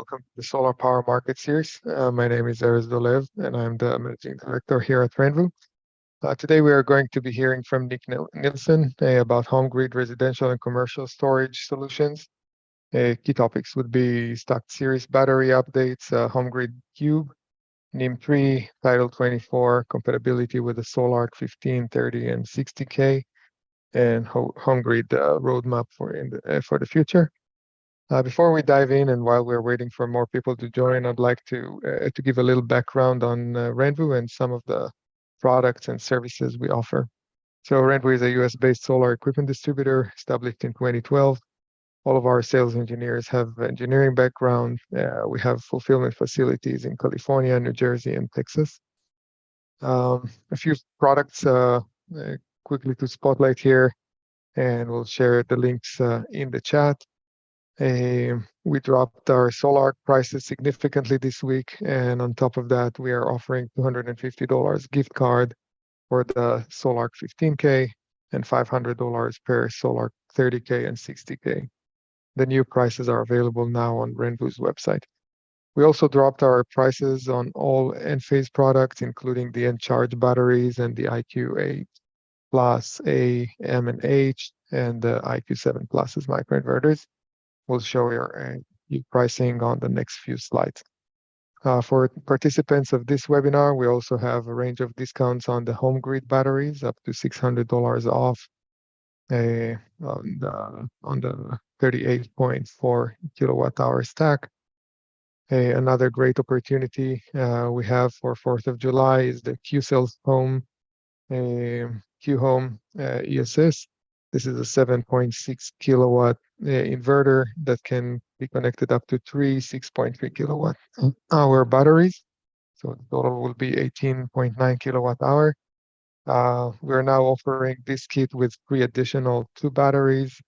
welcome to the Solar Power Market Series. My name is Erez Dolev, and I'm the Managing Director here at RENVU. Today we are going to be hearing from Nick Nielsen about HomeGrid residential and commercial storage solutions. Key topics would be stacked series battery updates, HomeGrid Cube, NIM 3, Title 24, compatibility with the Sol-Ark 15, 30, and 60K, and HomeGrid roadmap for the future. Before we dive in, and while we're waiting for more people to join, I'd like to give a little background on RENVU and some of the products and services we offer. So RENVU is a US-based solar equipment distributor established in 2012. All of our sales engineers have engineering background. We have fulfillment facilities in California, New Jersey, and Texas. A few products quickly to spotlight here, and we'll share the links in the chat. We dropped our Sol-Ark prices significantly this week, and on top of that, we are offering $250 gift card for the Sol-Ark 15K and $500 per Sol-Ark 30K and 60K. The new prices are available now on RENVU's website. We also dropped our prices on all Enphase products, including the Encharge batteries and the IQ8 Plus A, M, and H, and the IQ7 Pluses microinverters. We'll show your pricing on the next few slides. For participants of this webinar, we also have a range of discounts on the HomeGrid batteries, up to $600 off on the 38.4 kilowatt hour stack. Another great opportunity we have for 4th of July is the Q-Cells Home Q Home ESS. This is a 7.6 kilowatt inverter that can be connected up to three 6.3 kilowatt hour batteries. So the total will be 18.9 kilowatt hour. We're now offering this kit with 3 additional 2 batteries.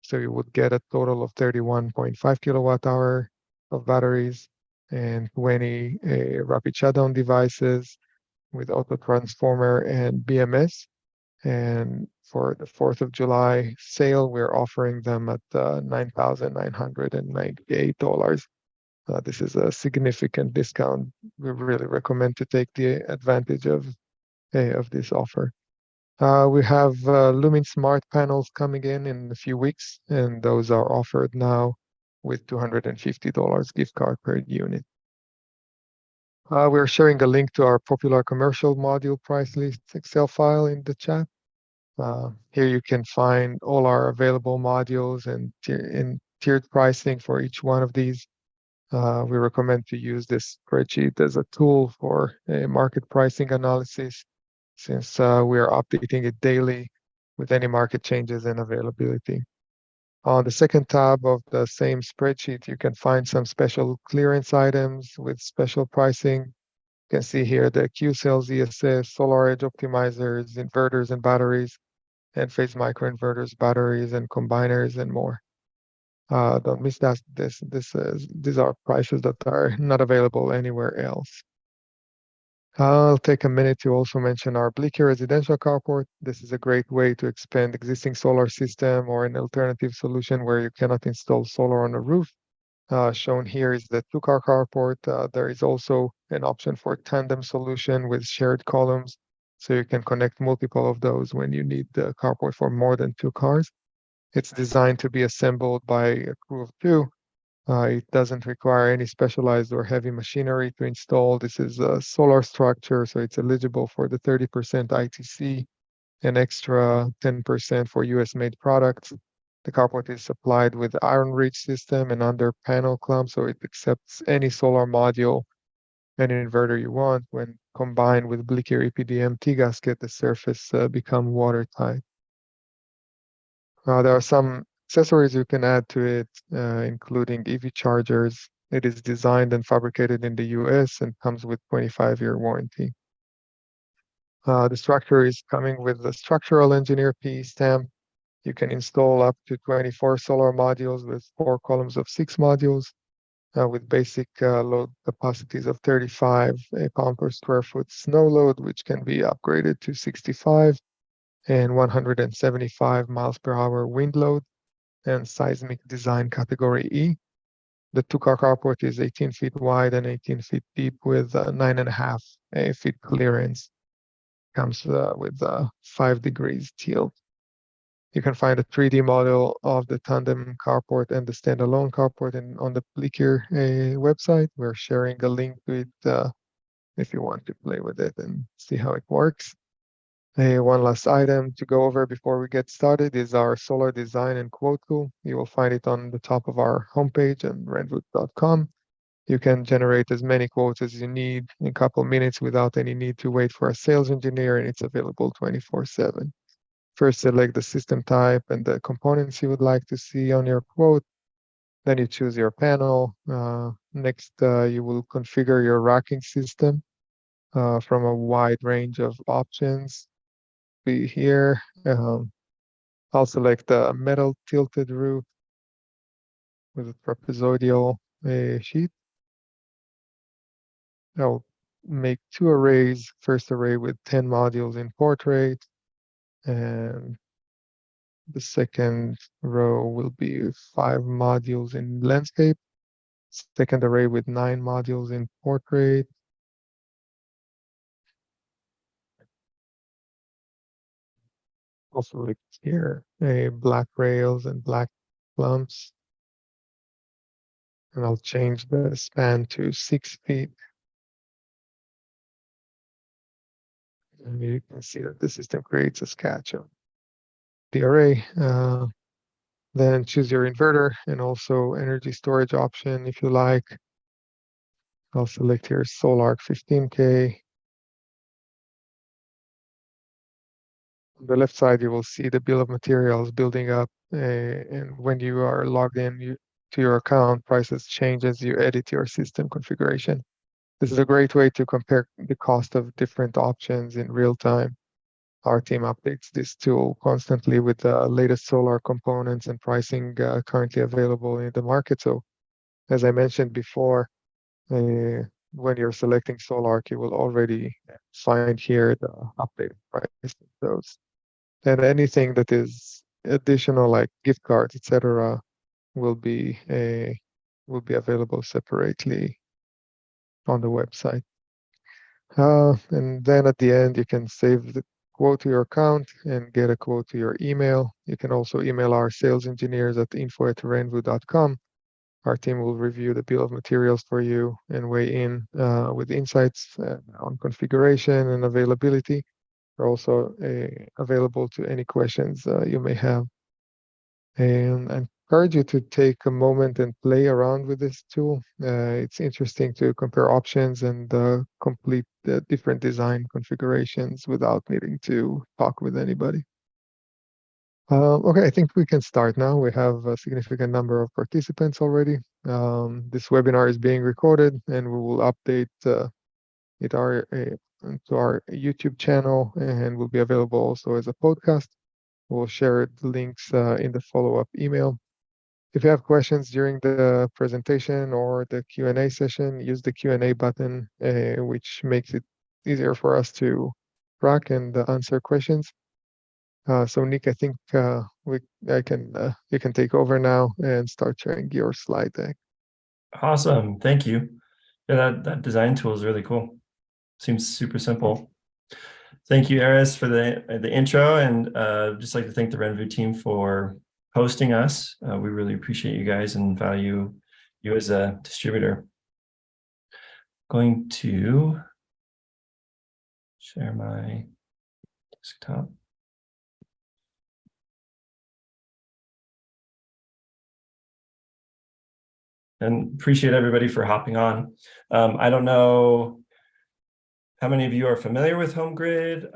So you would get a total of 31.5 kilowatt hour of batteries and 20 rapid shutdown devices with auto transformer and BMS. And for the 4th of July sale, we're offering them at $9,998. This is a significant discount. We really recommend to take the advantage of this offer. We have Lumin Smart panels coming in a few weeks, and those are offered now with $250 gift card per unit. We're sharing a link to our popular commercial module price list Excel file in the chat. Here you can find all our available modules and tiered pricing for each one of these. We recommend to use this spreadsheet as a tool for market pricing analysis, since we are updating it daily with any market changes and availability. On the second tab of the same spreadsheet, you can find some special clearance items with special pricing. You can see here the Q-Cells ESS, Solar Edge optimizers, inverters and batteries, Enphase microinverters, batteries and combiners, and more. Don't miss that. These are prices that are not available anywhere else. I'll take a minute to also mention our Blicky residential carport. This is a great way to expand existing solar system or an alternative solution where you cannot install solar on a roof. Shown here is the 2-car carport. There is also an option for tandem solution with shared columns, so you can connect multiple of those when you need the carport for more than 2 cars. It's designed to be assembled by a crew of 2. It doesn't require any specialized or heavy machinery to install. This is a solar structure, so it's eligible for the 30% ITC and extra 10% for US-made products. The carport is supplied with the iron reach system and under panel clamp, so it accepts any solar module and inverter you want. When combined with Blicky EPDM T-gasket, the surface become watertight. There are some accessories you can add to it, including EV chargers. It is designed and fabricated in the US and comes with 25-year warranty. The structure is coming with a structural engineer PE stamp. You can install up to 24 solar modules with 4 columns of 6 modules with basic load capacities of 35 pound per square foot snow load, which can be upgraded to 65, and 175 miles per hour wind load and seismic design category E. The two-car carport is 18 feet wide and 18 feet deep with 9.5 feet clearance. Comes with 5 degrees tilt. You can find a 3D model of the tandem carport and the standalone carport on the Plickr website. We're sharing a link to it if you want to play with it and see how it works. One last item to go over before we get started is our solar design and quote tool. You will find it on the top of our homepage on renvu.com. You can generate as many quotes as you need in a couple minutes without any need to wait for a sales engineer, and it's available 24/7. First, select the system type and the components you would like to see on your quote. Then you choose your panel. Next, you will configure your racking system from a wide range of options. Be here. I'll select the metal tilted roof with a trapezoidal sheet. I'll make 2 arrays. First array with 10 modules in portrait, and the second row will be 5 modules in landscape. Second array with 9 modules in portrait. Also like here, black rails and black lumps. And I'll change the span to 6 feet. And you can see that the system creates a sketch of the array. Then choose your inverter and also energy storage option if you like. I'll select here Sol-Ark 15K. On the left side, you will see the bill of materials building up. And when you are logged in to your account, prices change as you edit your system configuration. This is a great way to compare the cost of different options in real time. Our team updates this tool constantly with the latest solar components and pricing currently available in the market. So as I mentioned before, when you're selecting Sol-Ark, you will already find here the updated price of those. And anything that is additional, like gift cards, etc., will be available separately on the website. And then at the end, you can save the quote to your account and get a quote to your email. You can also email our sales engineers at info@renvu.com. Our team will review the bill of materials for you and weigh in with insights on configuration and availability. We're also available to any questions you may have. And I encourage you to take a moment and play around with this tool. It's interesting to compare options and complete the different design configurations without needing to talk with anybody. Okay, I think we can start now. We have a significant number of participants already. This webinar is being recorded, and we will update to our YouTube channel, and will be available also as a podcast. We'll share the links in the follow-up email. If you have questions during the presentation or the Q&A session, use the Q&A button, which makes it easier for us to track and answer questions. So Nick, I think you can take over now and start sharing your slide deck. Awesome, thank you. Yeah, that design tool is really cool. Seems super simple. Thank you, Erez, for the intro, and just like to thank the RENVU team for hosting us. We really appreciate you guys and value you as a distributor. Going to share my desktop. And appreciate everybody for hopping on. I don't know how many of you are familiar with HomeGrid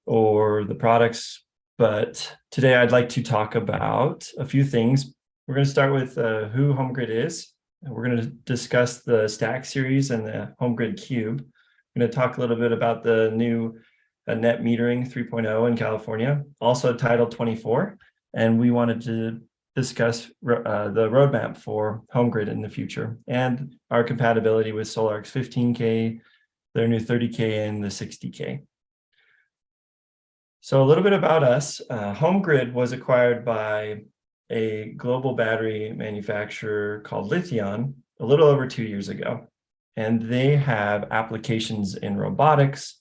or the products, but today I'd like to talk about a few things. We're going to start with who HomeGrid is, and we're going to discuss the Stack series and the HomeGrid Cube. We're going to talk a little bit about the new net metering 3.0 in California, also Title 24, and we wanted to discuss the roadmap for HomeGrid in the future and our compatibility with Sol-Ark's 15K, their new 30K, and the 60K. So a little bit about us. HomeGrid was acquired by a global battery manufacturer called Lithion a little over 2 years ago. And they have applications in robotics,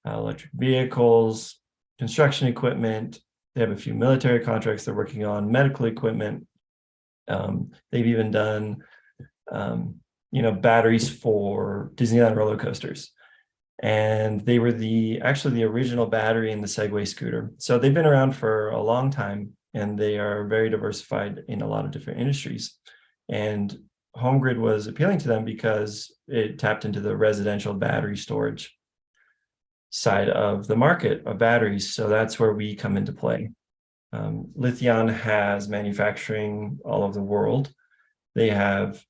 electric vehicles, construction equipment. They have a few military contracts they're working on, medical equipment. They've even done, batteries for Disneyland roller coasters. And they were actually the original battery in the Segway scooter. So they've been around for a long time, and they are very diversified in a lot of different industries. And HomeGrid was appealing to them because it tapped into the residential battery storage side of the market of batteries. So that's where we come into play. Lithion has manufacturing all over the world. They have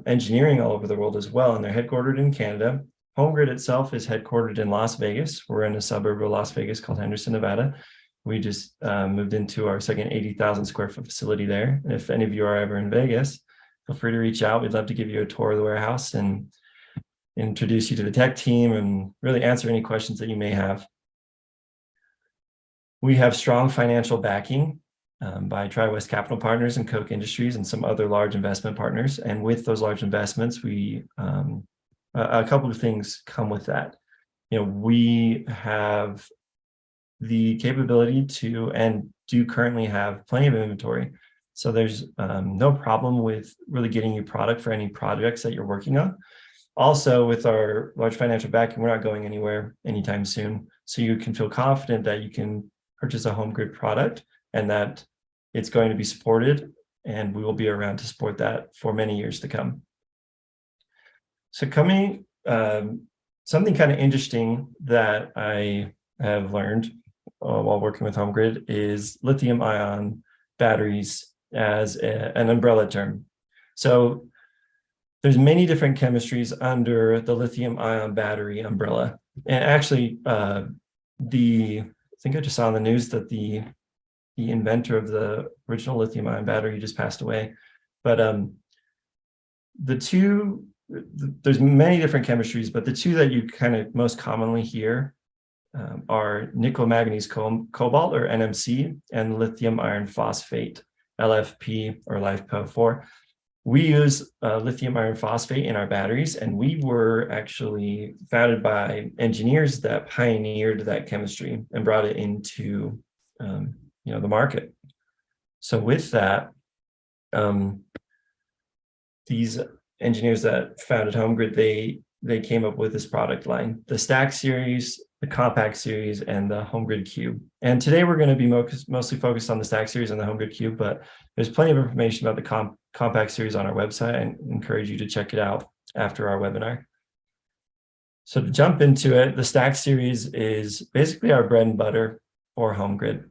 engineering all over the world as well, and they're headquartered in Canada. HomeGrid itself is headquartered in Las Vegas. We're in a suburb of Las Vegas called Henderson, Nevada. We just moved into our second 80,000 square foot facility there. And if any of you are ever in Vegas, feel free to reach out. We'd love to give you a tour of the warehouse and introduce you to the tech team and really answer any questions that you may have. We have strong financial backing by TriWest Capital Partners and Koch Industries and some other large investment partners. And with those large investments, we a couple of things come with that. We have the capability to, and do currently have, plenty of inventory. So there's no problem with really getting you product for any projects that you're working on. Also, with our large financial backing, we're not going anywhere anytime soon. So you can feel confident that you can purchase a HomeGrid product and that it's going to be supported, and we will be around to support that for many years to come. So something kind of interesting that I have learned while working with HomeGrid is lithium-ion batteries as an umbrella term. So there's many different chemistries under the lithium-ion battery umbrella. And actually, I think I just saw on the news that the inventor of the original lithium-ion battery just passed away. But there's many different chemistries, but the two that you kind of most commonly hear are nickel manganese cobalt, or NMC, and lithium iron phosphate, LFP or LiFePO4. We use lithium iron phosphate in our batteries, and we were actually founded by engineers that pioneered that chemistry and brought it into the market. So with that, these engineers that founded HomeGrid, they came up with this product line, the Stack series, the Compact series, and the HomeGrid Cube. And today we're going to be mostly focused on the Stack series and the HomeGrid Cube, but there's plenty of information about the Compact series on our website, and encourage you to check it out after our webinar. So to jump into it, the Stack series is basically our bread and butter for HomeGrid.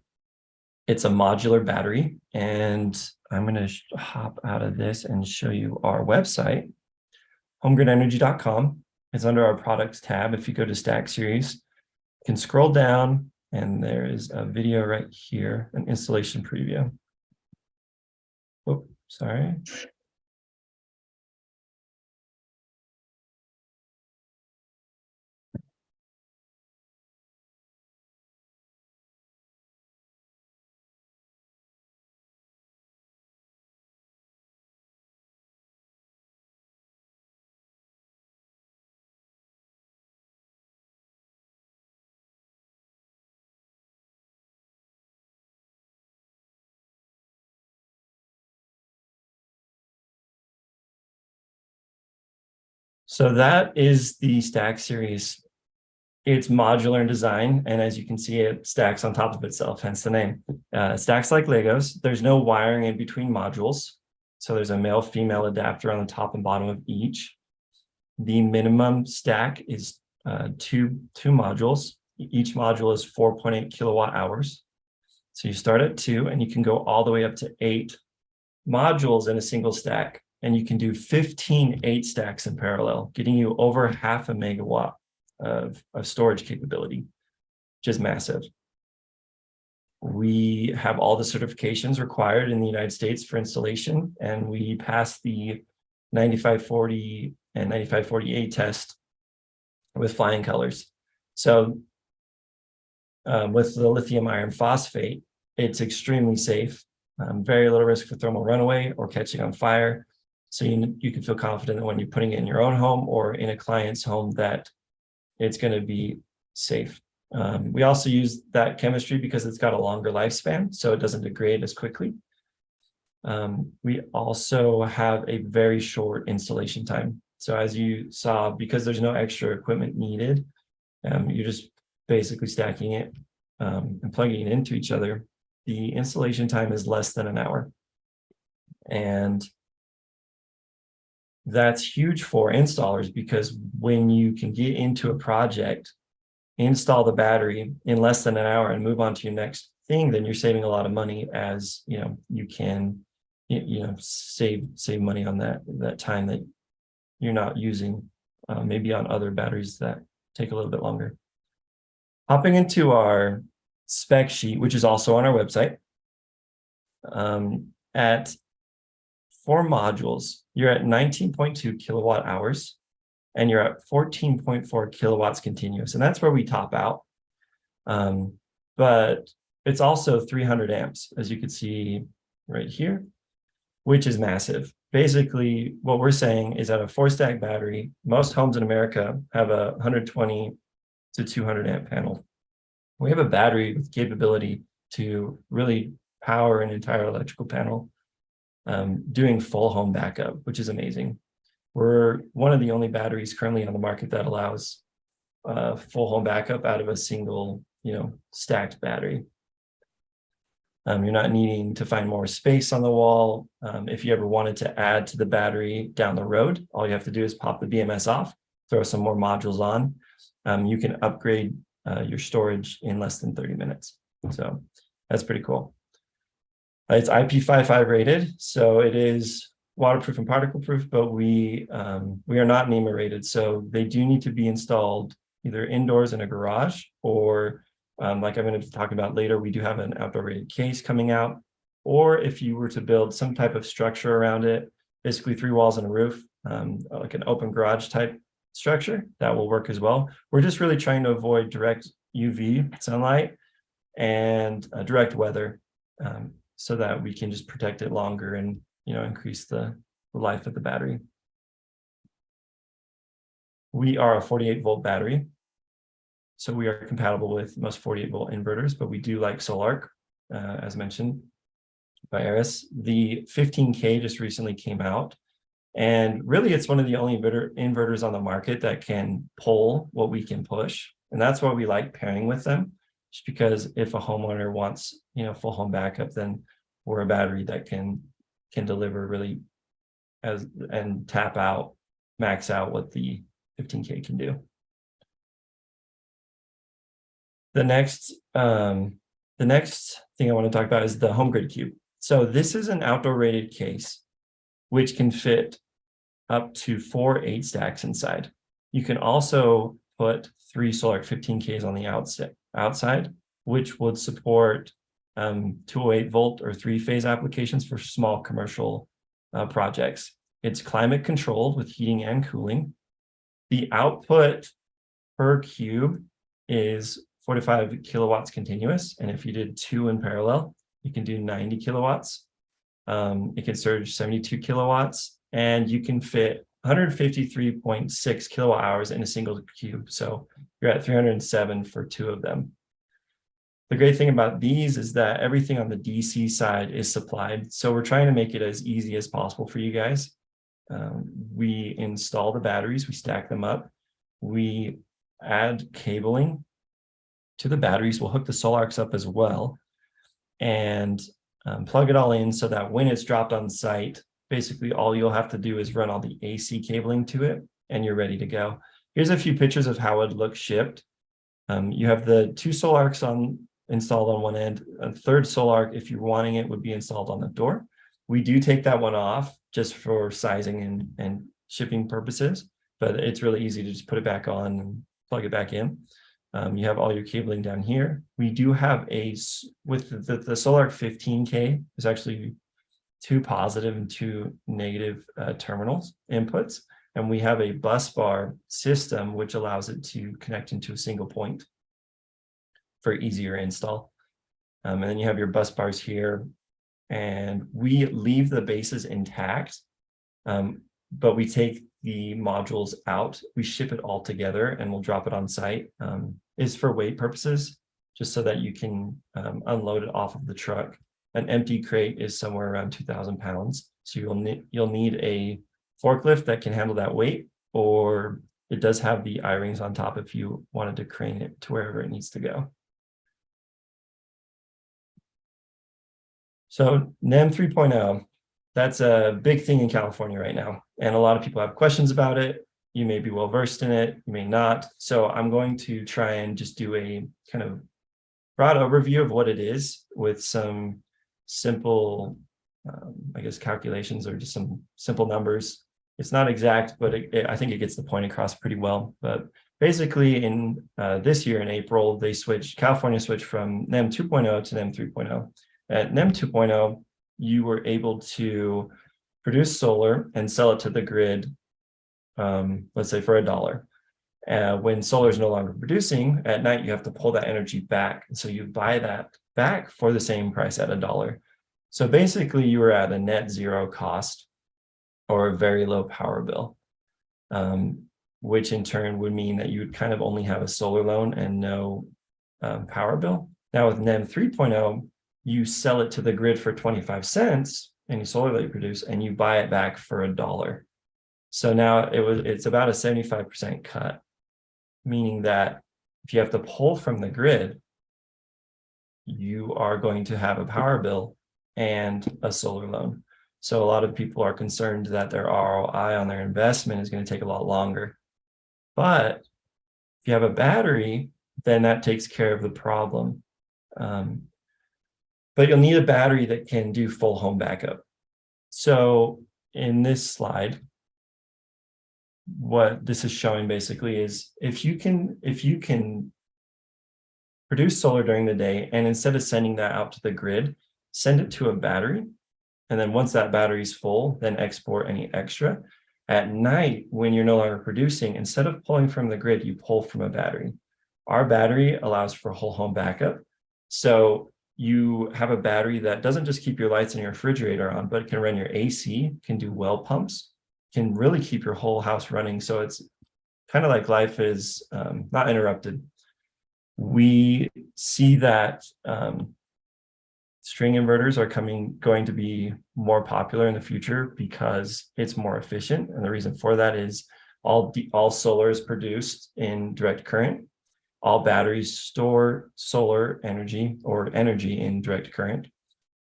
It's a modular battery, and I'm going to hop out of this and show you our website, homegridenergy.com. It's under our products tab. If you go to Stack series, you can scroll down, and there is a video right here, an installation preview. Oh, sorry. So that is the Stack series. It's modular in design, and as you can see, it stacks on top of itself, hence the name. It stacks like Legos. There's no wiring in between modules. So there's a male-female adapter on the top and bottom of each. The minimum stack is two modules. Each module is 4.8 kilowatt hours. So you start at 2, and you can go all the way up to 8 modules in a single stack. And you can do 15 8 stacks in parallel, getting you over 0.5 megawatt of storage capability, which is massive. We have all the certifications required in the United States for installation, and we passed the 9540 and 9540A test with flying colors. So with the lithium iron phosphate, it's extremely safe. very little risk for thermal runaway or catching on fire. So you can feel confident that when you're putting it in your own home or in a client's home that it's going to be safe. We also use that chemistry because it's got a longer lifespan, so it doesn't degrade as quickly. We also have a very short installation time. So as you saw, because there's no extra equipment needed, you're just basically stacking it and plugging it into each other. The installation time is less than an hour. And that's huge for installers because when you can get into a project, install the battery in less than an hour and move on to your next thing, then you're saving a lot of money as you can save money on that time that you're not using maybe on other batteries that take a little bit longer. Hopping into our spec sheet, which is also on our website, at 4 modules, you're at 19.2 kilowatt hours and you're at 14.4 kilowatts continuous. And that's where we top out. But it's also 300 amps, as you can see right here, which is massive. Basically, what we're saying is that a 4-stack battery, most homes in America have a 120 to 200 amp panel. We have a battery with capability to really power an entire electrical panel, doing full home backup, which is amazing. We're one of the only batteries currently on the market that allows full home backup out of a single, stacked battery. You're not needing to find more space on the wall. If you ever wanted to add to the battery down the road, all you have to do is pop the BMS off, throw some more modules on. You can upgrade your storage in less than 30 minutes. So that's pretty cool. It's IP55 rated, so it is waterproof and particle proof, but we are not NEMA rated. So they do need to be installed either indoors in a garage or like I'm going to be talking about later, we do have an outdoor rated case coming out. Or if you were to build some type of structure around it, basically 3 walls and a roof, like an open garage type structure, that will work as well. We're just really trying to avoid direct UV sunlight and direct weather so that we can just protect it longer and increase the life of the battery. We are a 48-volt battery. So we are compatible with most 48-volt inverters, but we do like Sol-Ark, as mentioned by Eris. The 15K just recently came out. And really, it's one of the only inverters on the market that can pull what we can push. And that's why we like pairing with them, just because if a homeowner wants, full home backup, then we're a battery that can deliver really and tap out, max out what the 15K can do. The next thing I want to talk about is the HomeGrid Cube. So this is an outdoor rated case, which can fit up to 4 8-stacks inside. You can also put 3 Sol-Ark 15Ks on the outside, which would support 208-volt or 3-phase applications for small commercial projects. It's climate controlled with heating and cooling. The output per cube is 45 kilowatts continuous. And if you did 2 in parallel, you can do 90 kilowatts. It can surge 72 kilowatts, and you can fit 153.6 kilowatt hours in a single cube. So you're at 307 for 2 of them. The great thing about these is that everything on the DC side is supplied. So we're trying to make it as easy as possible for you guys. We install the batteries, we stack them up, we add cabling to the batteries. We'll hook the Sol-Arks up as well and plug it all in so that when it's dropped on site, basically all you'll have to do is run all the AC cabling to it and you're ready to go. Here's a few pictures of how it looks shipped. You have the 2 Sol-Arks installed on one end. A third Sol-Ark, if you're wanting it, would be installed on the door. We do take that one off just for sizing and shipping purposes, but it's really easy to just put it back on and plug it back in. You have all your cabling down here. We do have with the Sol-Ark 15K, there's actually 2 positive and 2 negative terminals inputs. And we have a bus bar system, which allows it to connect into a single point for easier install. And then you have your bus bars here and we leave the bases intact, but we take the modules out, we ship it all together, and we'll drop it on site. Is for weight purposes, just so that you can unload it off of the truck. An empty crate is somewhere around 2,000 pounds. So you'll need a forklift that can handle that weight, or it does have the I-rings on top if you wanted to crane it to wherever it needs to go. So NEM 3.0, that's a big thing in California right now. And a lot of people have questions about it. You may be well versed in it, you may not. So I'm going to try and just do a kind of broad overview of what it is with some simple, I guess, calculations or just some simple numbers. It's not exact, but I think it gets the point across pretty well. But basically in this year in April, California switched from NEM 2.0 to NEM 3.0. At NEM 2.0, you were able to produce solar and sell it to the grid, let's say for $1. When solar is no longer producing, at night you have to pull that energy back. And so you buy that back for the same price at $1. So basically you were at a net zero cost or a very low power bill, which in turn would mean that you would kind of only have a solar loan and no power bill. Now with NEM 3.0, you sell it to the grid for 25 cents, any solar that you produce, and you buy it back for $1. So now it's about a 75% cut, meaning that if you have to pull from the grid, you are going to have a power bill and a solar loan. So a lot of people are concerned that their ROI on their investment is going to take a lot longer. But if you have a battery, then that takes care of the problem. But you'll need a battery that can do full home backup. So in this slide, what this is showing basically is if you can produce solar during the day, and instead of sending that out to the grid, send it to a battery. And then once that battery is full, then export any extra. At night, when you're no longer producing, instead of pulling from the grid, you pull from a battery. Our battery allows for whole home backup. So you have a battery that doesn't just keep your lights and your refrigerator on, but it can run your AC, can do well pumps, can really keep your whole house running. So it's kind of like life is not interrupted. We see that string inverters are going to be more popular in the future because it's more efficient. And the reason for that is all solar is produced in direct current. All batteries store solar energy or energy in direct current.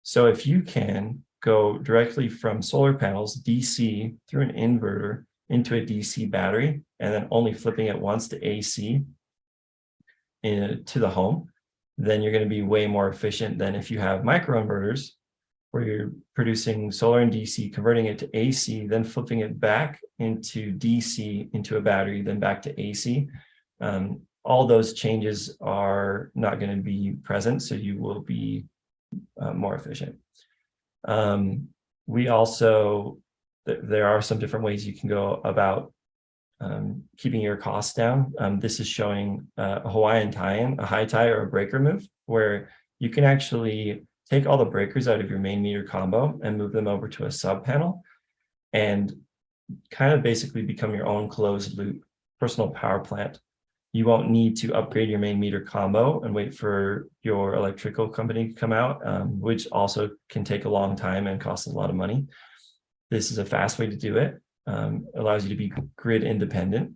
So if you can go directly from solar panels, DC, through an inverter into a DC battery, and then only flipping it once to AC to the home, then you're going to be way more efficient than if you have microinverters where you're producing solar and DC, converting it to AC, then flipping it back into DC, into a battery, then back to AC. All those changes are not going to be present, so you will be more efficient. We also, there are some different ways you can go about keeping your costs down. This is showing a Hawaiian tie-in, a high tie or a breaker move, where you can actually take all the breakers out of your main meter combo and move them over to a sub panel and kind of basically become your own closed loop personal power plant. You won't need to upgrade your main meter combo and wait for your electrical company to come out, which also can take a long time and cost a lot of money. This is a fast way to do it. Allows you to be grid independent.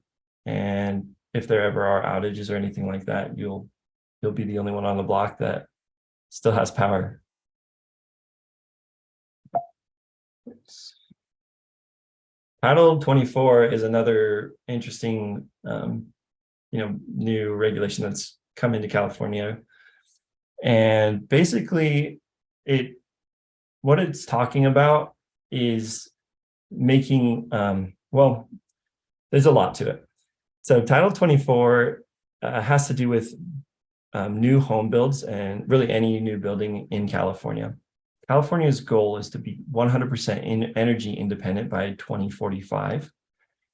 And if there ever are outages or anything like that, you'll be the only one on the block that still has power. Title 24 is another interesting new regulation that's come into California. And basically what it's talking about is making, well, there's a lot to it. So Title 24 has to do with new home builds and really any new building in California. California's goal is to be 100% energy independent by 2045.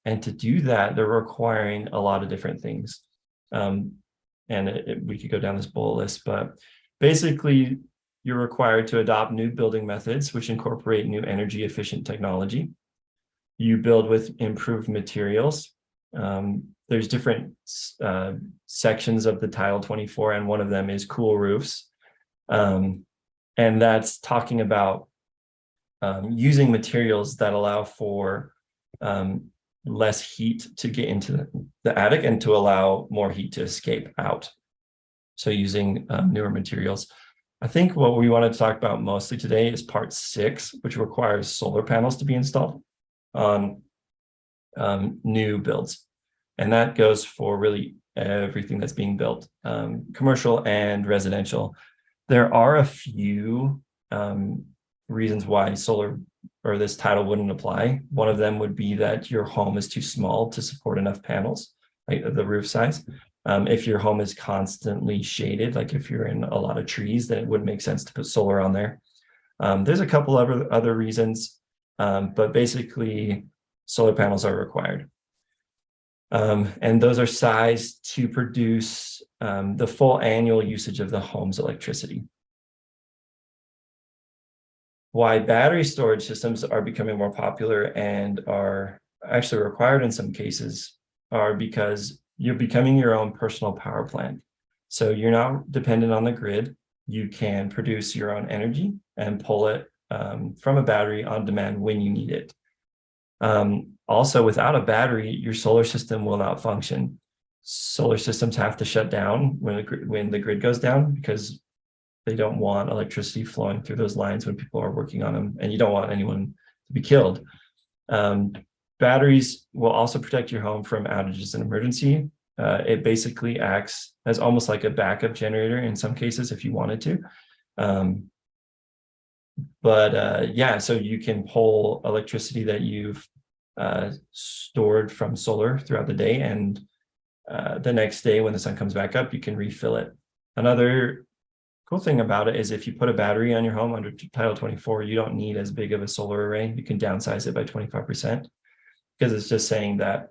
And to do that, they're requiring a lot of different things. We could go down this bullet list, but basically you're required to adopt new building methods, which incorporate new energy efficient technology. You build with improved materials. There's different sections of the Title 24, and one of them is cool roofs. And that's talking about using materials that allow for less heat to get into the attic and to allow more heat to escape out. So using newer materials. I think what we wanted to talk about mostly today is part 6, which requires solar panels to be installed on new builds. And that goes for really everything that's being built, commercial and residential. There are a few reasons why solar or this title wouldn't apply. One of them would be that your home is too small to support enough panels, like the roof size. If your home is constantly shaded, like if you're in a lot of trees, then it wouldn't make sense to put solar on there. There's a couple of other reasons, but basically solar panels are required. And those are sized to produce the full annual usage of the home's electricity. Why battery storage systems are becoming more popular and are actually required in some cases are because you're becoming your own personal power plant. So you're not dependent on the grid. You can produce your own energy and pull it from a battery on demand when you need it. Also, without a battery, your solar system will not function. Solar systems have to shut down when the grid goes down because they don't want electricity flowing through those lines when people are working on them, and you don't want anyone to be killed. Batteries will also protect your home from outages in emergency. It basically acts as almost like a backup generator in some cases if you wanted to. Yeah, so you can pull electricity that you've stored from solar throughout the day, and the next day when the sun comes back up, you can refill it. Another cool thing about it is if you put a battery on your home under Title 24, you don't need as big of a solar array. You can downsize it by 25% because it's just saying that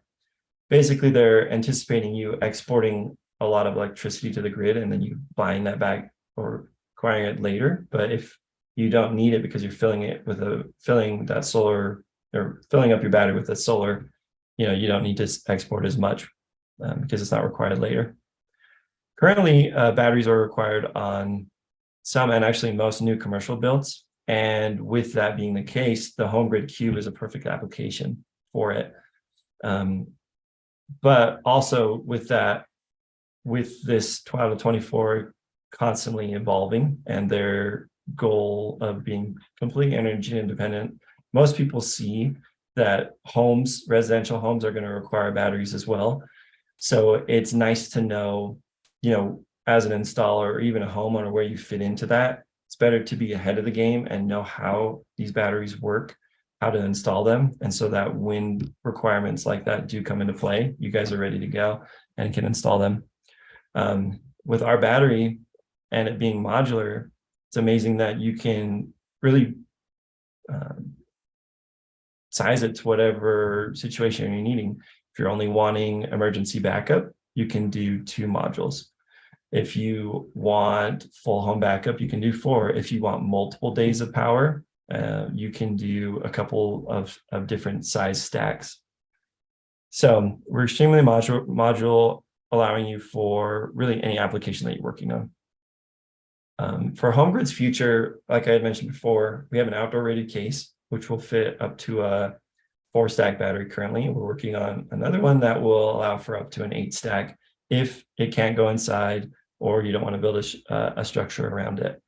basically they're anticipating you exporting a lot of electricity to the grid and then you buying that back or acquiring it later. But if you don't need it because you're filling it with filling that solar or filling up your battery with that solar, you don't need to export as much because it's not required later. Currently, batteries are required on some and actually most new commercial builds. And with that being the case, the HomeGrid Cube is a perfect application for it. But also with this Title 24 constantly evolving and their goal of being completely energy independent, most people see that residential homes are going to require batteries as well. So it's nice to know, as an installer or even a homeowner, where you fit into that. It's better to be ahead of the game and know how these batteries work, how to install them. And so that when requirements like that do come into play, you guys are ready to go and can install them. With our battery and it being modular, it's amazing that you can really size it to whatever situation you're needing. If you're only wanting emergency backup, you can do 2 modules. If you want full home backup, you can do 4. If you want multiple days of power, you can do a couple of different size stacks. So we're extremely modular, allowing you for really any application that you're working on. For HomeGrid's future, like I had mentioned before, we have an outdoor rated case, which will fit up to a 4-stack battery currently. We're working on another one that will allow for up to an 8-stack if it can't go inside or you don't want to build a structure around it.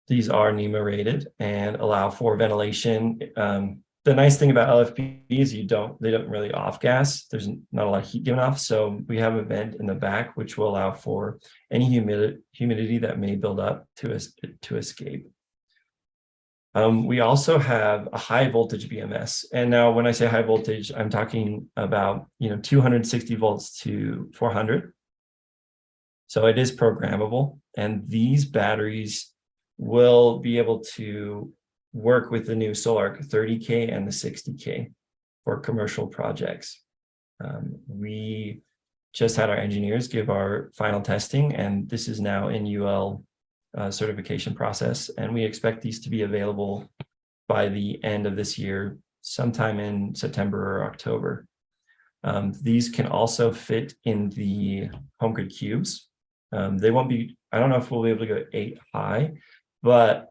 These are NEMA rated and allow for ventilation. The nice thing about LFP is they don't really off gas. There's not a lot of heat given off. So we have a vent in the back, which will allow for any humidity that may build up to escape. We also have a high voltage BMS. And now when I say high voltage, I'm talking about 260 volts to 400. So it is programmable. And these batteries will be able to work with the new Sol-Ark 30K and the 60K for commercial projects. We just had our engineers give our final testing, and this is now in UL certification process. And we expect these to be available by the end of this year, sometime in September or October. These can also fit in the HomeGrid cubes. They won't be, I don't know if we'll be able to go 8 high, but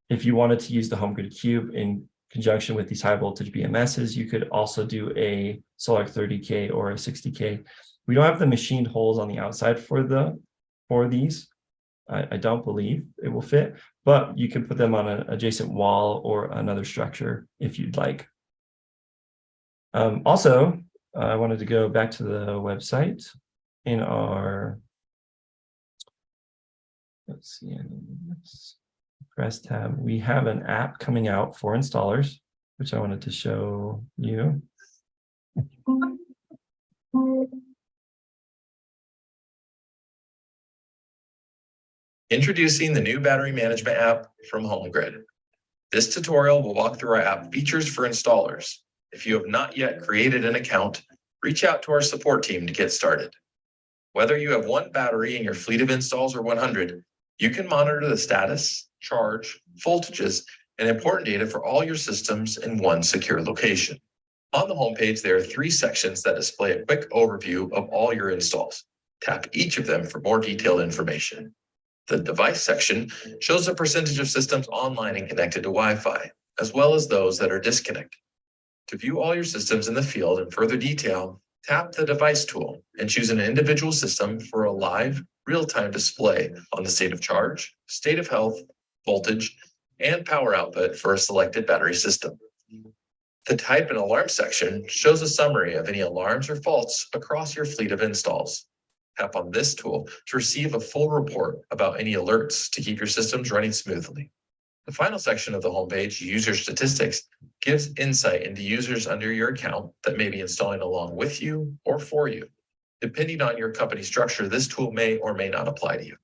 if you wanted to use the HomeGrid Cube in conjunction with these high voltage BMSs, you could also do a Sol-Ark 30K or a 60K. We don't have the machined holes on the outside for these. I don't believe it will fit, but you can put them on an adjacent wall or another structure if you'd like. Also, I wanted to go back to the website in our, let's see, press tab. We have an app coming out for installers, which I wanted to show you. Introducing the new battery management app from HomeGrid. This tutorial will walk through our app features for installers. If you have not yet created an account, reach out to our support team to get started. Whether you have 1 battery in your fleet of installs or 100, you can monitor the status, charge, voltages, and important data for all your systems in one secure location. On the homepage, there are 3 sections that display a quick overview of all your installs. Tap each of them for more detailed information. The device section shows the percentage of systems online and connected to Wi-Fi, as well as those that are disconnected. To view all your systems in the field in further detail, tap the device tool and choose an individual system for a live, real-time display on the state of charge, state of health, voltage, and power output for a selected battery system. The type and alarm section shows a summary of any alarms or faults across your fleet of installs. Tap on this tool to receive a full report about any alerts to keep your systems running smoothly. The final section of the homepage, User Statistics, gives insight into users under your account that may be installing along with you or for you. Depending on your company structure, this tool may or may not apply to you.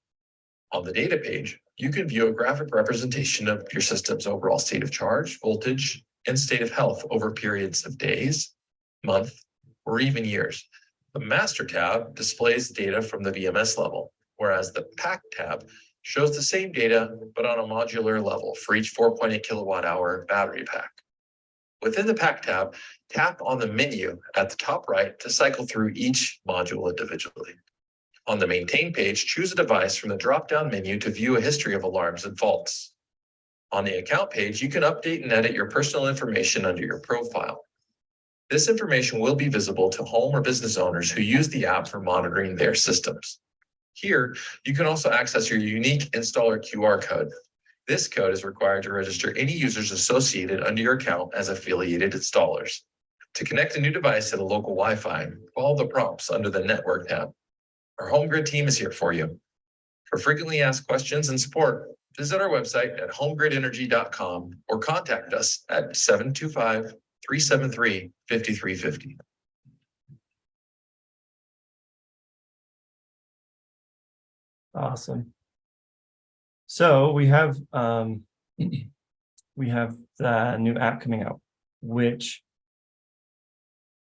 On the data page, you can view a graphic representation of your system's overall state of charge, voltage, and state of health over periods of days, month, or even years. The Master tab displays data from the BMS level, whereas the Pack tab shows the same data, but on a modular level for each 4.8 kilowatt hour battery pack. Within the Pack tab, tap on the menu at the top right to cycle through each module individually. On the Maintain page, choose a device from the drop-down menu to view a history of alarms and faults. On the Account page, you can update and edit your personal information under your profile. This information will be visible to home or business owners who use the app for monitoring their systems. Here, you can also access your unique installer QR code. This code is required to register any users associated under your account as affiliated installers. To connect a new device to the local Wi-Fi, follow the prompts under the Network tab. Our HomeGrid team is here for you. For frequently asked questions and support, visit our website at homegridenergy.com or contact us at 725-373-5350. Awesome. So we have the new app coming out, which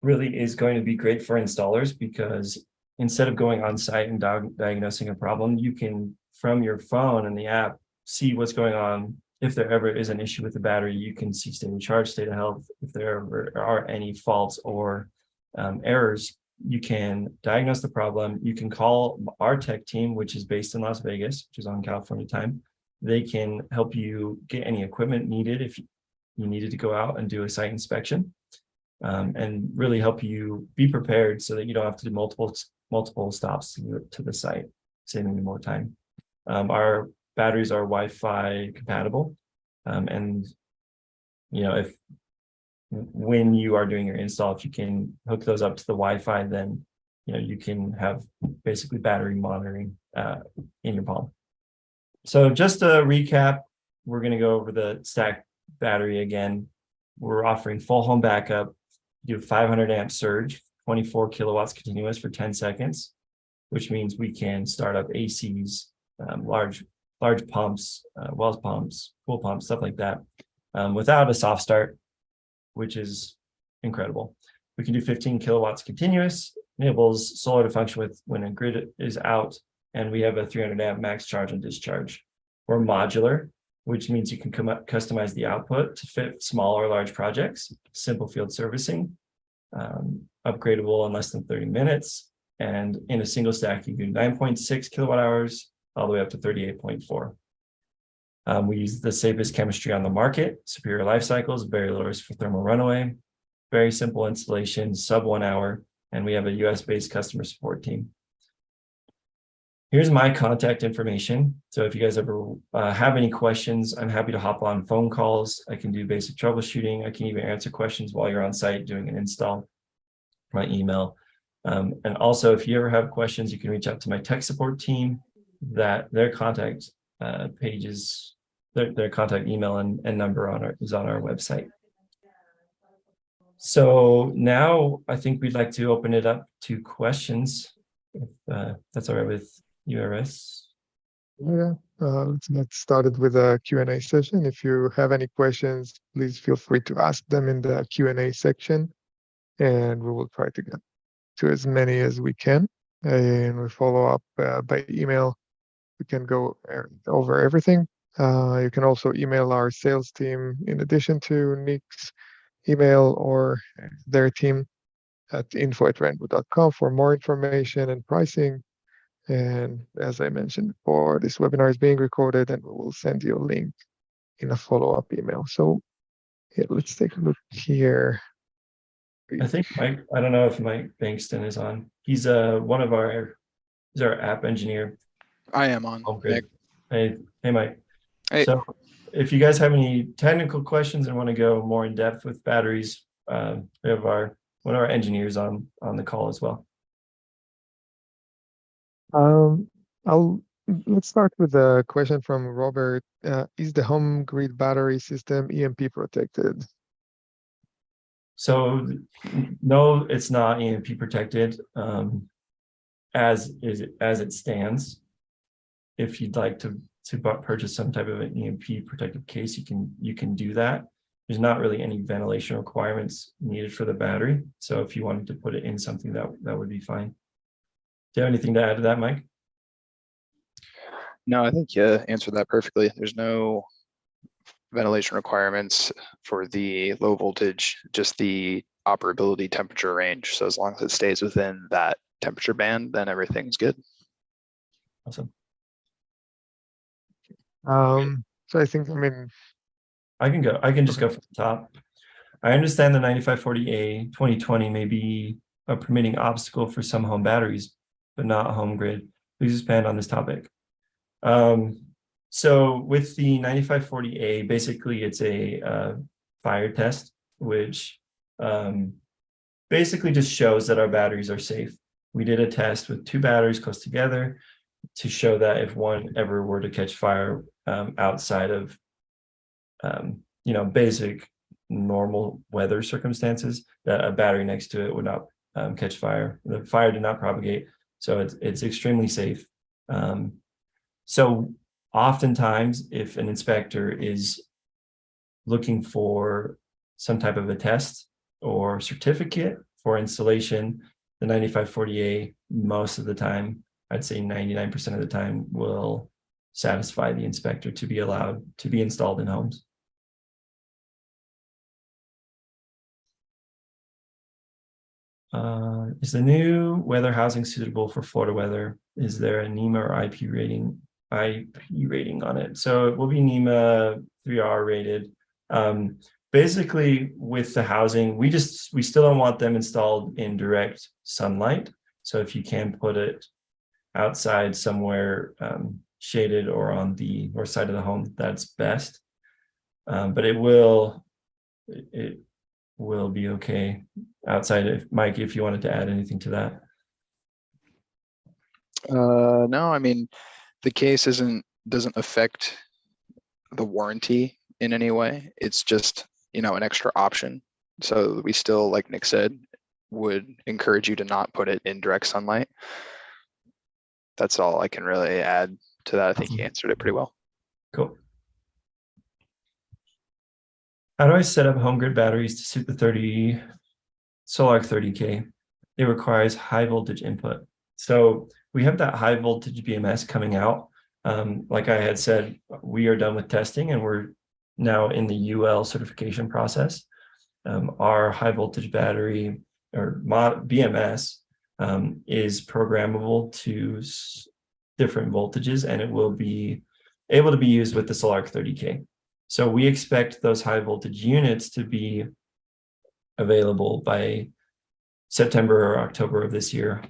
really is going to be great for installers, because instead of going on site and diagnosing a problem, you can, from your phone and the app, see what's going on. If there ever is an issue with the battery, you can see state of charge, state of health. If there ever are any faults or errors, you can diagnose the problem. You can call our tech team, which is based in Las Vegas, which is on California time. They can help you get any equipment needed if you needed to go out and do a site inspection, and really help you be prepared so that you don't have to do multiple stops to the site, saving you more time. Our batteries are Wi-Fi compatible, and if when you are doing your install, if you can hook those up to the Wi-Fi, then you can have basically battery monitoring in your palm. So just to recap, we're going to go over the stack battery again. We're offering full home backup, do 500 amp surge, 24 kilowatts continuous for 10 seconds, which means we can start up ACs, large pumps, wells pumps, pool pumps, stuff like that, without a soft start, which is incredible. We can do 15 kilowatts continuous, enables solar to function with when a grid is out, and we have a 300 amp max charge and discharge. We're modular, which means you can customize the output to fit small or large projects, simple field servicing, upgradable in less than 30 minutes. And in a single stack, you do 9.6 kilowatt hours all the way up to 38.4. We use the safest chemistry on the market, superior life cycles, very low risk for thermal runaway, very simple installation, sub 1 hour, and we have a US-based customer support team. Here's my contact information. So if you guys ever have any questions, I'm happy to hop on phone calls. I can do basic troubleshooting. I can even answer questions while you're on site doing an install. My email. And also, if you ever have questions, you can reach out to my tech support team. That their contact pages, their contact email and number is on our website. So now I think we'd like to open it up to questions, if that's all right with URS. Yeah, let's get started with a Q&A session. If you have any questions, please feel free to ask them in the Q&A section, and we will try to get to as many as we can. And we follow up by email. We can go over everything. You can also email our sales team in addition to Nick's email or their team at info@renvu.com for more information and pricing. And as I mentioned before, this webinar is being recorded and we will send you a link in a follow-up email. So yeah, let's take a look here. I think Mike, I don't know if Mike Bankston is on. He's he's our app engineer. I am on. HomeGrid. Hey Mike. Hey. So if you guys have any technical questions and want to go more in depth with batteries, we have one of our engineers on the call as well. Let's start with a question from Robert. Is the HomeGrid battery system EMP protected? So no, it's not EMP protected as it stands. If you'd like to purchase some type of an EMP protective case, you can do that. There's not really any ventilation requirements needed for the battery. So if you wanted to put it in something, that would be fine. Do you have anything to add to that, Mike? No, I think you answered that perfectly. There's no ventilation requirements for the low voltage, just the operability temperature range. So as long as it stays within that temperature band, then everything's good. Awesome. So I think, I can just go from the top. I understand the 9540A 2020 may be a permitting obstacle for some home batteries, but not HomeGrid. Please expand on this topic. So with the 9540A, basically it's a fire test, which basically just shows that our batteries are safe. We did a test with 2 batteries close together to show that if one ever were to catch fire outside of basic normal weather circumstances, that a battery next to it would not catch fire. The fire did not propagate, so it's extremely safe. So oftentimes, if an inspector is looking for some type of a test or certificate for installation, the 9540A most of the time, I'd say 99% of the time, will satisfy the inspector to be allowed to be installed in homes. Is the new weather housing suitable for Florida weather? Is there a NEMA or IP rating on it? So it will be NEMA 3R rated. Basically, with the housing, we still don't want them installed in direct sunlight. So if you can put it outside somewhere shaded or on the north side of the home, that's best. But it will be okay outside. Mike, if you wanted to add anything to that. No, I mean, the case doesn't affect the warranty in any way. It's just, an extra option. So we still, like Nick said, would encourage you to not put it in direct sunlight. That's all I can really add to that. I think he answered it pretty well. Cool. How do I set up HomeGrid batteries to suit the Sol-Ark 30K? it requires high voltage input. So we have that high voltage BMS coming out. Like I had said, we are done with testing and we're now in the UL certification process. Our high voltage battery or BMS is programmable to different voltages, and it will be able to be used with the Sol-Ark 30K. So we expect those high voltage units to be available by September or October of this year,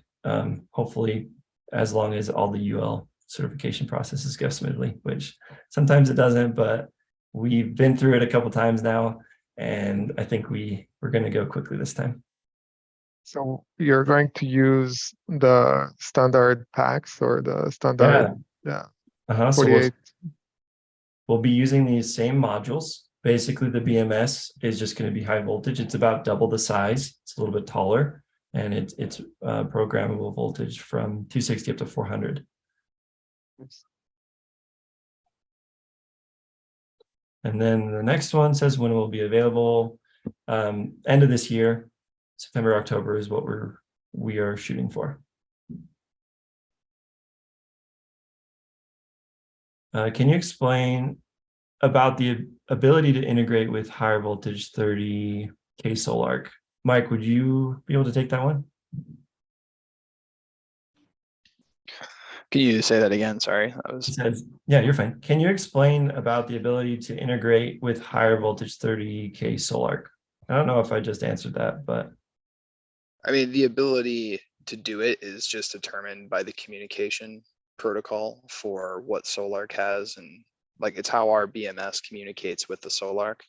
hopefully, as long as all the UL certification processes go smoothly, which sometimes it doesn't, but we've been through it a couple times now, and I think we're going to go quickly this time. So you're going to use the standard packs or the standard, yeah, So 48. we'll be using these same modules. Basically, the BMS is just going to be high voltage. It's about double the size. It's a little bit taller, and it's programmable voltage from 260 up to 400. And then the next one says when it will be available. End of this year, September, October is what we are shooting for. Can you explain about the ability to integrate with higher voltage 30K Sol-Ark? Mike, would you be able to take that one? Can you say that again? Sorry, that was. It says, yeah, you're fine. Can you explain about the ability to integrate with higher voltage 30K Sol-Ark? I don't know if I just answered that, but. I mean, the ability to do it is just determined by the communication protocol for what Sol-Ark has, and like it's how our BMS communicates with the Sol-Ark.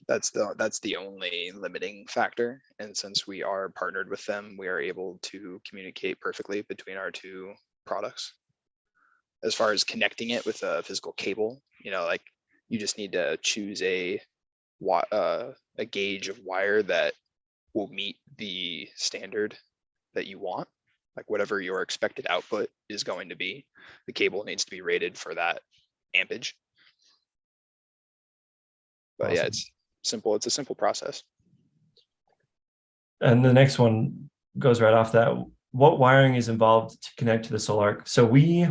That's the only limiting factor. And since we are partnered with them, we are able to communicate perfectly between our two products. As far as connecting it with a physical cable, like you just need to choose a gauge of wire that will meet the standard that you want, like whatever your expected output is going to be. The cable needs to be rated for that ampage. But Awesome. Yeah, it's simple. It's a simple process. And the next one goes right off that. What wiring is involved to connect to the Sol-Ark? So we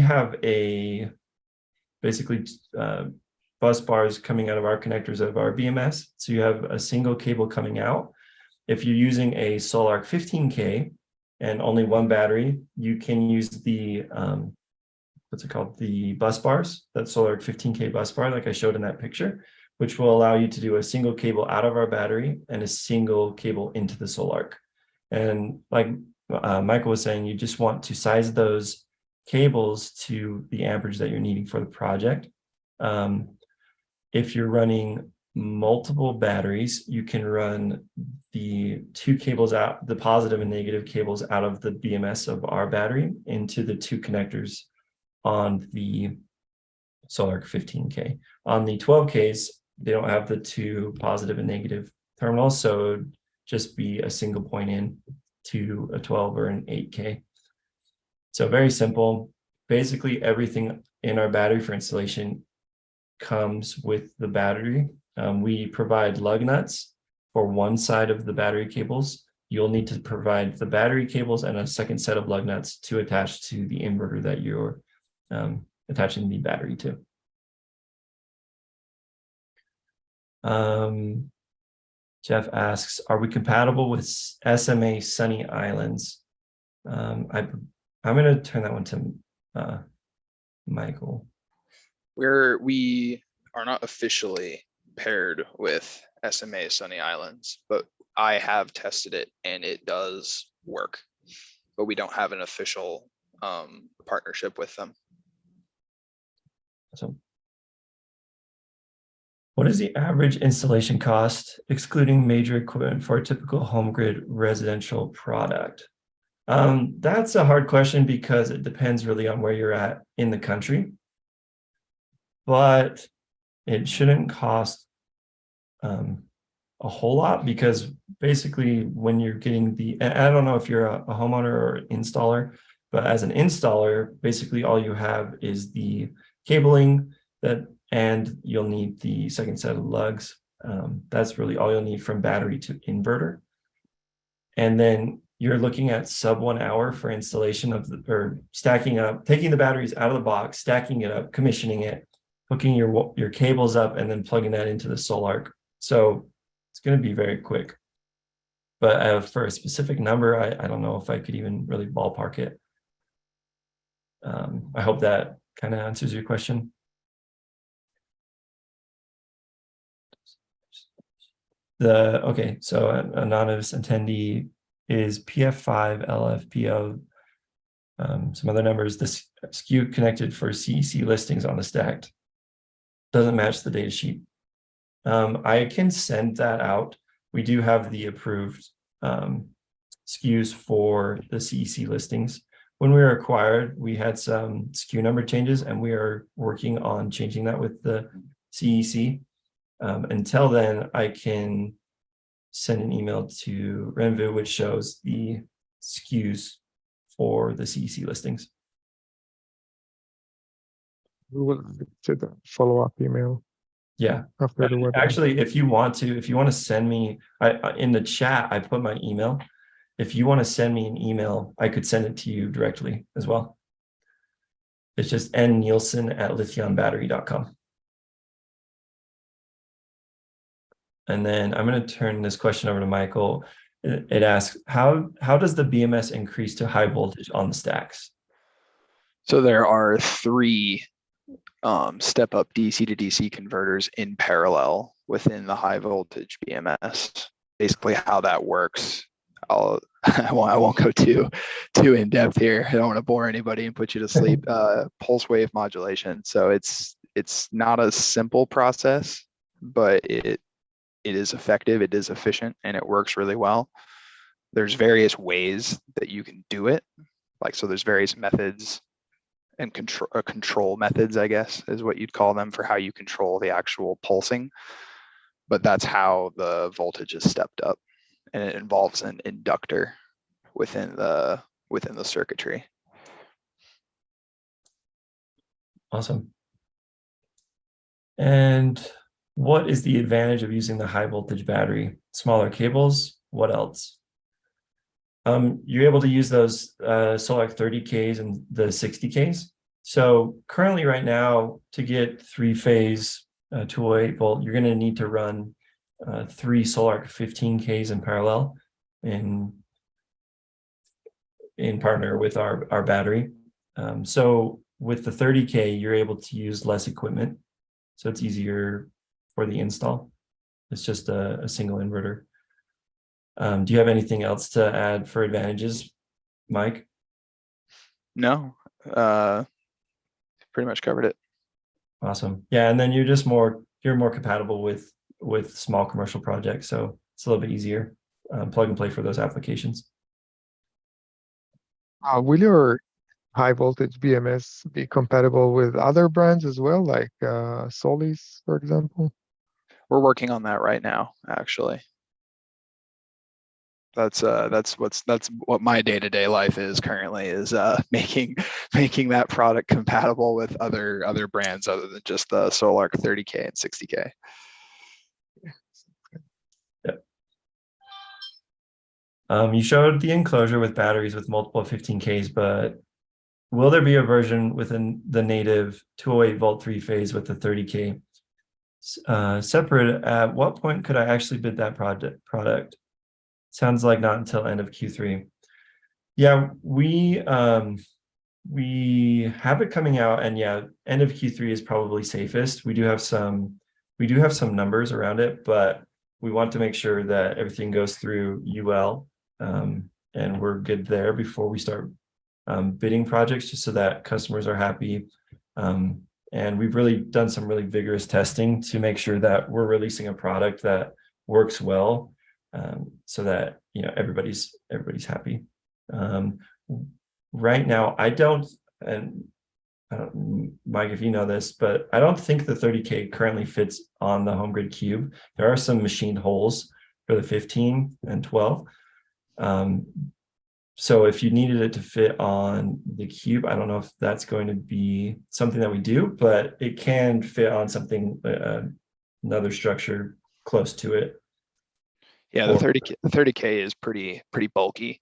have basically bus bars coming out of our connectors of our BMS. So you have a single cable coming out. If you're using a Sol-Ark 15K and only one battery, you can use the what's it called? The bus bars, that Sol-Ark 15K bus bar, like I showed in that picture, which will allow you to do a single cable out of our battery and a single cable into the Sol-Ark. And like Michael was saying, you just want to size those cables to the amperage that you're needing for the project. If you're running multiple batteries, you can run the two cables out, the positive and negative cables out of the BMS of our battery into the two connectors on the Sol-Ark 15K. On the 12Ks, they don't have the two positive and negative terminals, so it would just be a single point in to a 12 or an 8K. So very simple. Basically, everything in our battery for installation comes with the battery. We provide lug nuts for one side of the battery cables. You'll need to provide the battery cables and a second set of lug nuts to attach to the inverter that you're attaching the battery to. Jeff asks, are we compatible with SMA Sunny Islands? I'm going to turn that one to Michael. We are not officially paired with SMA Sunny Islands, but I have tested it and it does work, but we don't have an official partnership with them. So what is the average installation cost, excluding major equipment, for a typical HomeGrid residential product? That's a hard question because it depends really on where you're at in the country, but it shouldn't cost a whole lot, because basically when you're getting I don't know if you're a homeowner or installer, but as an installer, basically all you have is the cabling and you'll need the second set of lugs. That's really all you'll need from battery to inverter. And then you're looking at sub 1 hour for installation of or stacking up, taking the batteries out of the box, stacking it up, commissioning it, hooking your cables up, and then plugging that into the Sol-Ark. So it's going to be very quick. But for a specific number, I don't know if I could even really ballpark it. I hope that kind of answers your question. Okay, so an anonymous attendee is PF5 LFPO. Some other numbers, the SKU connected for CEC listings on the stacked doesn't match the data sheet. I can send that out. We do have the approved SKUs for the CEC listings. When we were acquired, we had some SKU number changes, and we are working on changing that with the CEC. Until then, I can send an email to RENVU, which shows the SKUs for the CEC listings. We will send a follow-up email. Yeah. After the webinar. Actually, if you want to send me, in the chat, I put my email. If you want to send me an email, I could send it to you directly as well. It's just nnielsen@lithionbattery.com. And then I'm going to turn this question over to Michael. It asks, how does the BMS increase to high voltage on the stacks? So there are 3 step-up DC to DC converters in parallel within the high voltage BMS. Basically, how that works, I won't go too in depth here. I don't want to bore anybody and put you to sleep. Pulse wave modulation. So it's not a simple process, but it is effective, it is efficient, and it works really well. There's various ways that you can do it. So there's various methods and control methods, I guess, is what you'd call them, for how you control the actual pulsing. But that's how the voltage is stepped up, and it involves an inductor within the circuitry. Awesome. And what is the advantage of using the high voltage battery? Smaller cables, what else? You're able to use those Sol-Ark 30Ks and the 60Ks. So currently right now, to get 3-phase 208 volt, you're going to need to run 3 Sol-Ark 15Ks in parallel in partner with our battery. So with the 30K, you're able to use less equipment. So it's easier for the install. It's just a single inverter. Do you have anything else to add for advantages, Mike? No, pretty much covered it. Awesome. Yeah, and then you're more compatible with small commercial projects, so it's a little bit easier plug and play for those applications. Will your high voltage BMS be compatible with other brands as well, like Solis, for example? We're working on that right now, actually. That's what my day-to-day life is currently, is making that product compatible with other brands other than just the Sol-Ark 30K and 60K. Yep. You showed the enclosure with batteries with multiple 15Ks, but will there be a version within the native 208 volt 3-phase with the 30K separate? At what point could I actually bid that product? Sounds like not until end of Q3. Yeah, we have it coming out, and yeah, end of Q3 is probably safest. We do have some numbers around it, but we want to make sure that everything goes through UL, and we're good there before we start bidding projects, just so that customers are happy. And we've really done some really vigorous testing to make sure that we're releasing a product that works well, so that everybody's happy. Right now, I don't, Mike, if you know this, but I don't think the 30K currently fits on the HomeGrid Cube. There are some machined holes for the 15 and 12. So if you needed it to fit on the Cube, I don't know if that's going to be something that we do, but it can fit on something, another structure close to it. Yeah, the Or- 30K is pretty bulky.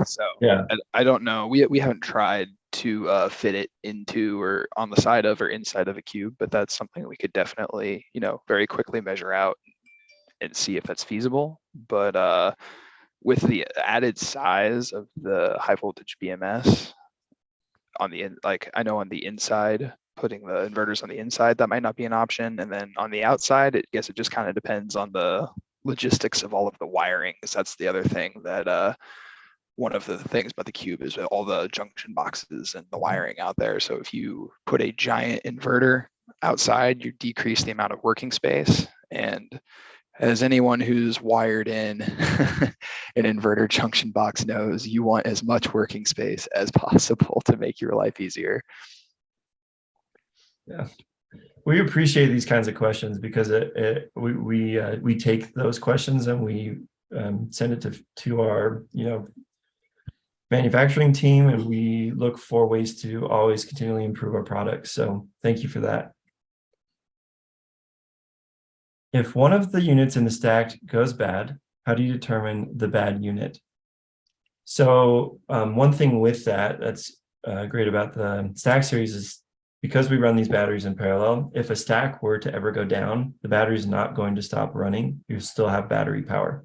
So Yeah. I don't know. We haven't tried to fit it into or on the side of or inside of a cube, but that's something we could definitely, very quickly measure out and see if that's feasible. But with the added size of the high voltage BMS on the I know on the inside, putting the inverters on the inside, that might not be an option. And then on the outside, I guess it just kind of depends on the logistics of all of the wiring, because that's the other thing that one of the things about the cube is all the junction boxes and the wiring out there. So if you put a giant inverter outside, you decrease the amount of working space. And as anyone who's wired in an inverter junction box knows, you want as much working space as possible to make your life easier. Yeah, we appreciate these kinds of questions because we take those questions and we send it to our manufacturing team, and we look for ways to always continually improve our products. So thank you for that. If one of the units in the stack goes bad, how do you determine the bad unit? So one thing with that's great about the stack series is because we run these batteries in parallel, if a stack were to ever go down, the battery is not going to stop running. You still have battery power.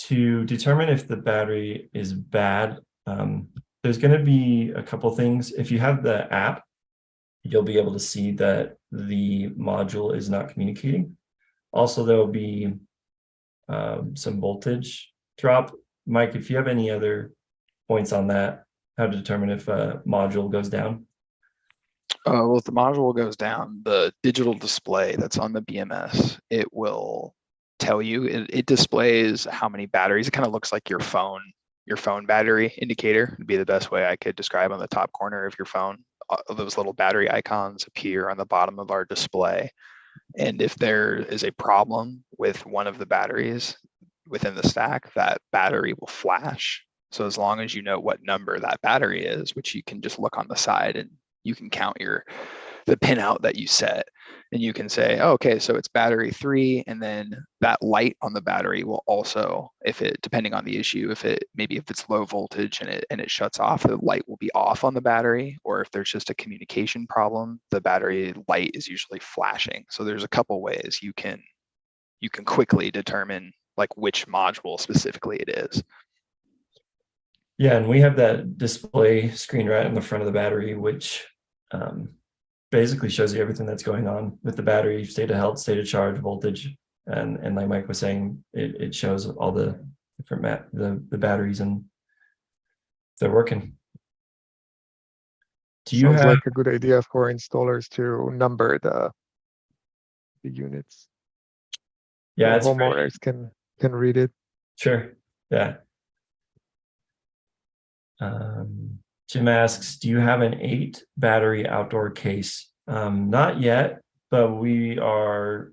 To determine if the battery is bad, there's going to be a couple things. If you have the app, you'll be able to see that the module is not communicating. Also, there will be some voltage drop. Mike, if you have any other points on that, how to determine if a module goes down? Well, if the module goes down, the digital display that's on the BMS, it will tell you, it displays how many batteries. It kind of looks like your phone battery indicator would be the best way I could describe. On the top corner of your phone, those little battery icons appear on the bottom of our display. And if there is a problem with one of the batteries within the stack, that battery will flash. So as long as you know what number that battery is, which you can just look on the side and you can count the pinout that you set, and you can say, oh, okay, so it's battery 3, and then that light on the battery will also, depending on the issue, if it's low voltage and it shuts off, the light will be off on the battery. Or if there's just a communication problem, the battery light is usually flashing. So there's a couple ways you can quickly determine like which module specifically it is. Yeah, and we have that display screen right in the front of the battery, which basically shows you everything that's going on with the battery: state of health, state of charge, voltage, and like Mike was saying, it shows all the different the batteries and if they're working. Sounds like a good idea for installers to number the units. Yeah, so homeowners can read it. Sure. Yeah. Jim asks, do you have an 8 battery outdoor case? Not yet, but we are,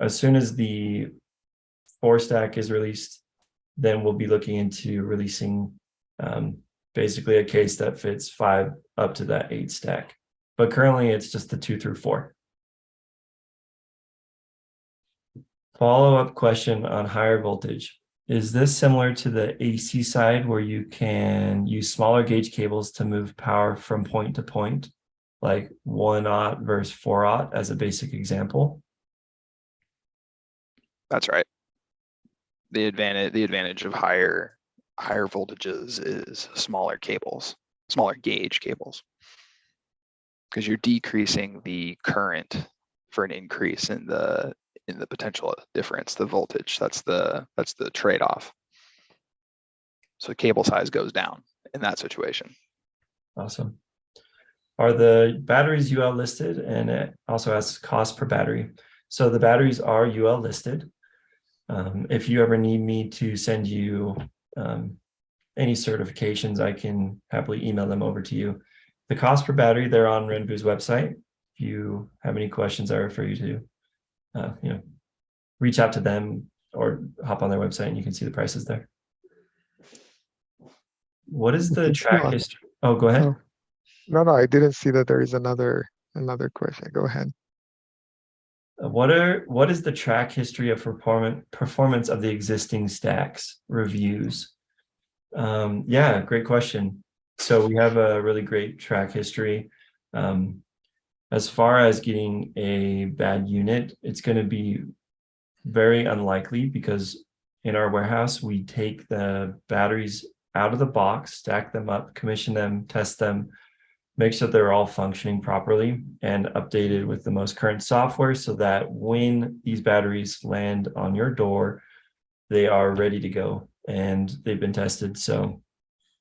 as soon as the 4 stack is released, then we'll be looking into releasing basically a case that fits 5 up to that 8 stack. But currently it's just the 2 through 4. Follow-up question on higher voltage. Is this similar to the AC side where you can use smaller gauge cables to move power from point to point, like 1-aught versus 4-aught as a basic example? That's right. The advantage of higher voltages is smaller gauge cables, because you're decreasing the current for an increase in the potential difference, the voltage. That's the trade-off. So cable size goes down in that situation. Awesome. Are the batteries UL listed? And it also asks cost per battery. So the batteries are UL listed. If you ever need me to send you any certifications, I can happily email them over to you. The cost per battery, they're on RENVU's website. If you have any questions, I refer you to reach out to them or hop on their website and you can see the prices there. What is the track history? Oh, go ahead. Oh. No, I didn't see that there is another question. Go ahead. What is the track history of performance of the existing stacks reviews? Yeah, great question. So we have a really great track history. As far as getting a bad unit, it's going to be very unlikely because in our warehouse, we take the batteries out of the box, stack them up, commission them, test them, make sure they're all functioning properly and updated with the most current software so that when these batteries land on your door, they are ready to go and they've been tested. So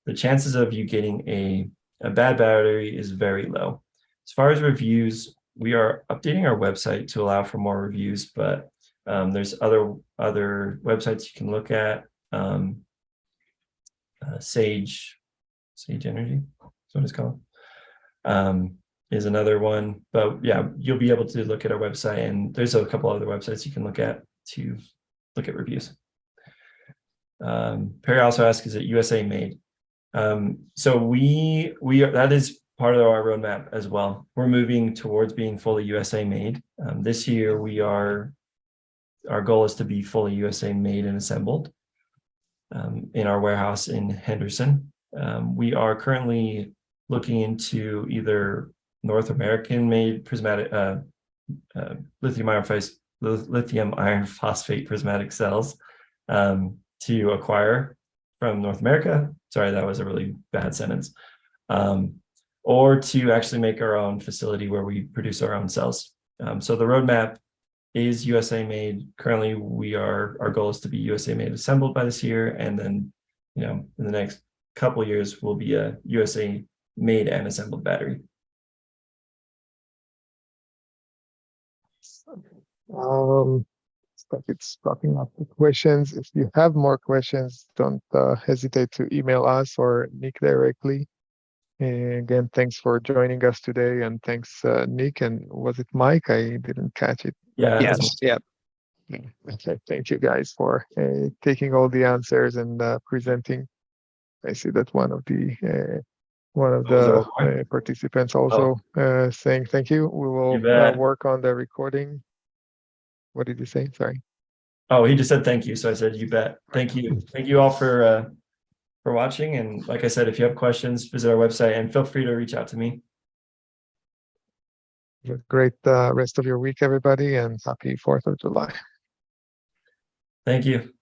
the chances of you getting a bad battery is very low. As far as reviews, we are updating our website to allow for more reviews, but there's other websites you can look at. Sage Energy, that's what it's called. Is another one, but yeah, you'll be able to look at our website, and there's a couple other websites you can look at to look at reviews. Perry also asked, is it USA made? So we that is part of our roadmap as well. We're moving towards being fully USA made. This year our goal is to be fully USA made and assembled in our warehouse in Henderson. We are currently looking into either North American made prismatic lithium iron phosphate prismatic cells to acquire from North America. Sorry, that was a really bad sentence. Or to actually make our own facility where we produce our own cells. So the roadmap is USA made. Currently, our goal is to be USA made assembled by this year, and then in the next couple of years will be a USA made and assembled battery. But it's popping up with questions. If you have more questions, don't hesitate to email us or Nick directly. And again, thanks for joining us today, and thanks Nick, and was it Mike? I didn't catch it. Yeah. Yes, yeah. Okay, thank you guys for taking all the answers and presenting. I see that one of the participants also saying thank you. We will work on the recording. What did you say? Sorry. Oh, he just said thank you. So I said, you bet. Thank you. Thank you all for watching. And like I said, if you have questions, visit our website and feel free to reach out to me. Have a great rest of your week, everybody, and happy 4th of July. Thank you.